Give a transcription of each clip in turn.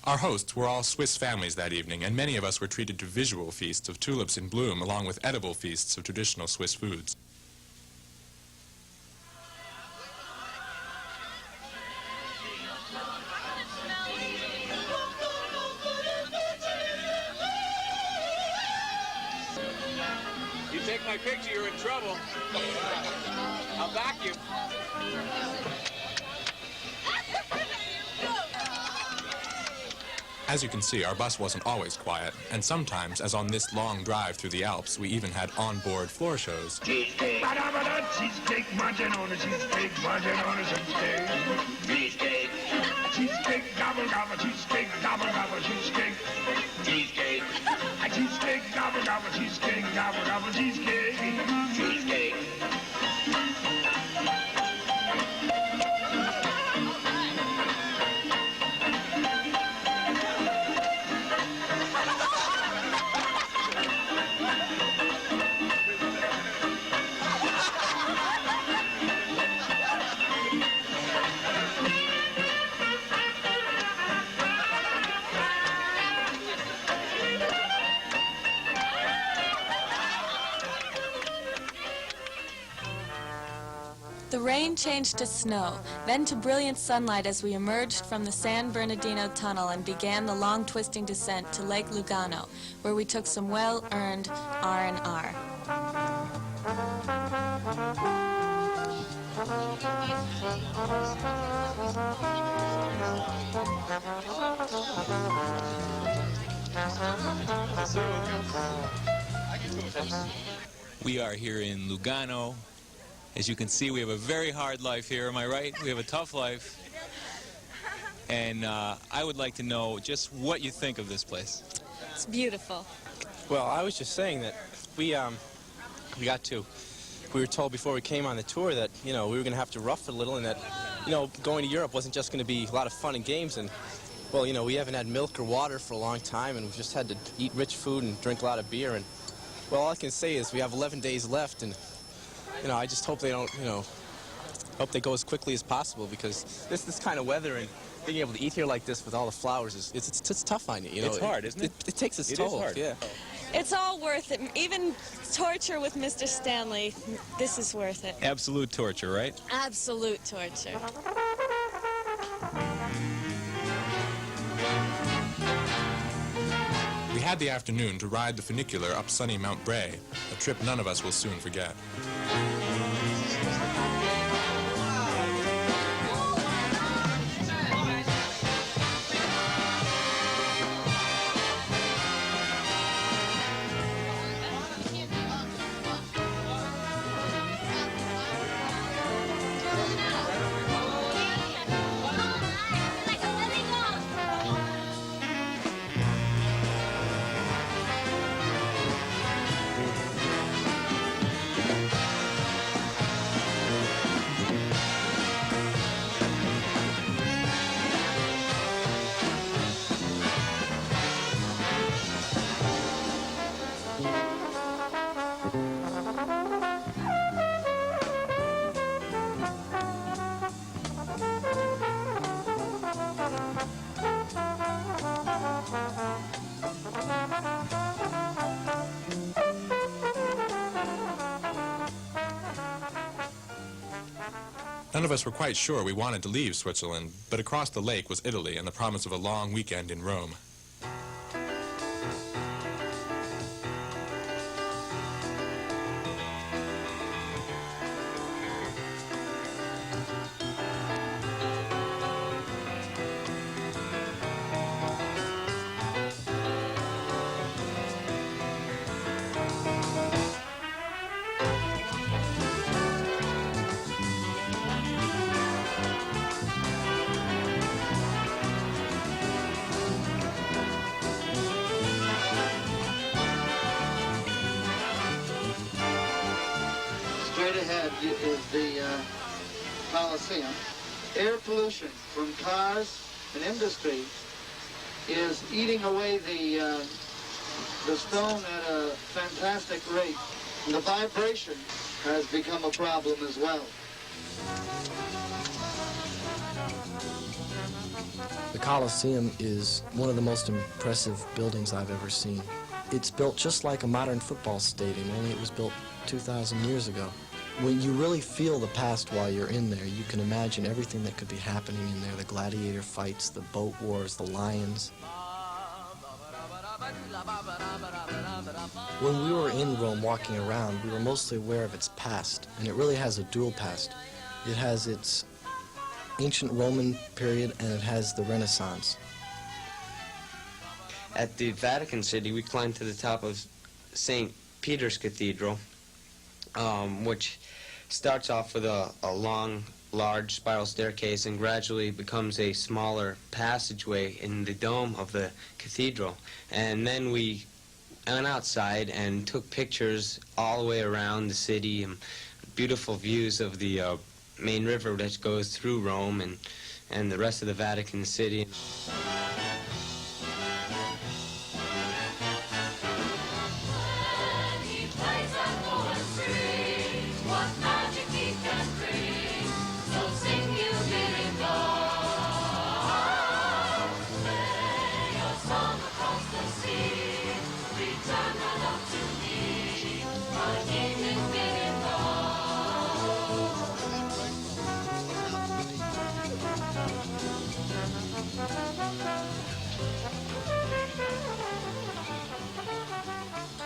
Our hosts were all Swiss families that evening, and many of us were treated to visual feasts of tulips in bloom, along with edible feasts of traditional Swiss foods. You take my picture, you're in trouble. I'll back you. As you can see, our bus wasn't always quiet, and sometimes, as on this long drive through the Alps, we even had on-board floor shows. Cheesecake, cheesecake, munching on a cheesecake, munching on a cheesecake. Cheesecake, cheesecake, gobble, gobble, cheesecake, gobble, gobble, cheesecake. Cheesecake, cheesecake, gobble, gobble, cheesecake, gobble, gobble, cheesecake. Cheesecake. The rain changed to snow, then to brilliant sunlight as we emerged from the San Bernardino tunnel and began the long twisting descent to Lake Lugano, where we took some well-earned R&R. We are here in Lugano. As you can see, we have a very hard life here, am I right? We have a tough life. And I would like to know just what you think of this place. It's beautiful. Well, I was just saying that we were told before we came on the tour that, we were going to have to rough it a little, and that, going to Europe wasn't just going to be a lot of fun and games. And, well, we haven't had milk or water for a long time, and we've just had to eat rich food and drink a lot of beer. And, well, all I can say is we have 11 days left, and I just hope they don't, hope they go as quickly as possible, because this kind of weather and being able to eat here like this with all the flowers it's tough on you. It's hard, isn't it? It takes its It toll. is hard. Yeah. It's all worth it. Even torture with Mr. Stanley, this is worth it. Absolute torture, right? Absolute torture. We had the afternoon to ride the funicular up sunny Mount Bray, a trip none of us will soon forget. None of us were quite sure we wanted to leave Switzerland, but across the lake was Italy and the promise of a long weekend in Rome. Straight ahead is the Coliseum. Air pollution from cars and industry is eating away the stone at a fantastic rate. And the vibration has become a problem as well. The Colosseum is one of the most impressive buildings I've ever seen. It's built just like a modern football stadium, only it was built 2,000 years ago. When you really feel the past while you're in there, you can imagine everything that could be happening in there, the gladiator fights, the boat wars, the lions. When we were in Rome walking around, we were mostly aware of its past, and it really has a dual past. It has its ancient Roman period, and it has the Renaissance. At the Vatican City, we climbed to the top of St. Peter's Cathedral, which starts off with a long, large spiral staircase and gradually becomes a smaller passageway in the dome of the cathedral. And then we went outside and took pictures all the way around the city and beautiful views of the main river that goes through Rome and the rest of the Vatican City.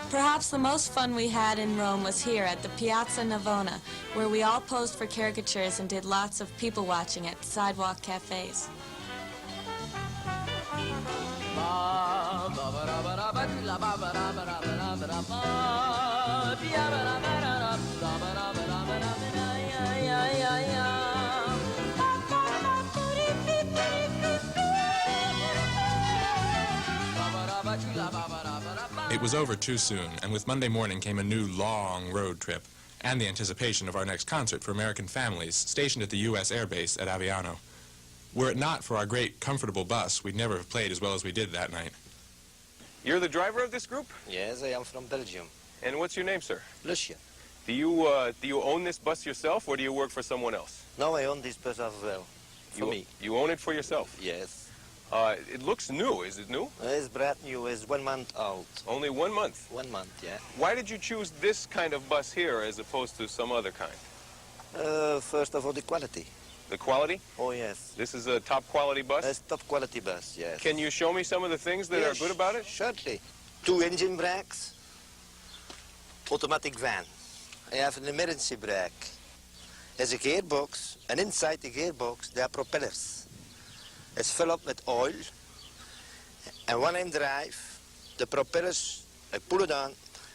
Perhaps the most fun we had in Rome was here at the Piazza Navona, where we all posed for caricatures and did lots of people watching at sidewalk cafes. It was over too soon, and with Monday morning came a new long road trip and the anticipation of our next concert for American families stationed at the U.S. Air Base at Aviano. Were it not for our great, comfortable bus, we'd never have played as well as we did that night. You're the driver of this group? Yes, I am from Belgium. And what's your name, sir? Lucien. Do you own this bus yourself, or do you work for someone else? No, I own this bus as well. For me. You own it for yourself? Yes. It looks new. Is it new? It's brand new. It's 1 month old. Only 1 month? 1 month, yeah. Why did you choose this kind of bus here as opposed to some other kind? First of all, the quality. The quality? Oh, yes. This is a top quality bus? It's top quality bus, yes. Can you show me some of the things that are good about it? Certainly. 2 engine brakes, automatic van. I have an emergency brake. There's a gearbox, and inside the gearbox there are propellers. It's filled up with oil, and when I drive, the propellers, I pull it on,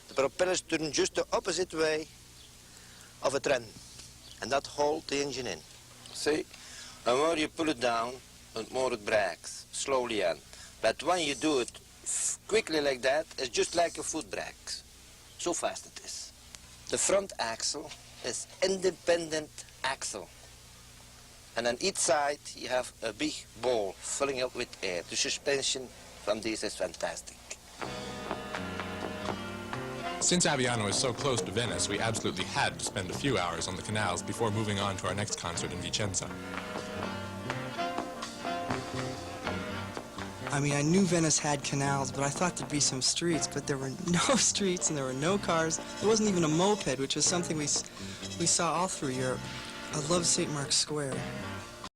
the propellers turn just the opposite way of a trend, and that holds the engine in. See, the more you pull it down, the more it brakes, slowly on. But when you do it quickly like that, it's just like a foot brake. So fast it is. The front axle is independent axle. And on each side, you have a big ball filling up with air. The suspension from this is fantastic. Since Aviano is so close to Venice, we absolutely had to spend a few hours on the canals before moving on to our next concert in Vicenza. I mean, I knew Venice had canals, but I thought there'd be some streets, but there were no streets and there were no cars. There wasn't even a moped, which was something we saw all through Europe. I love St. Mark's Square.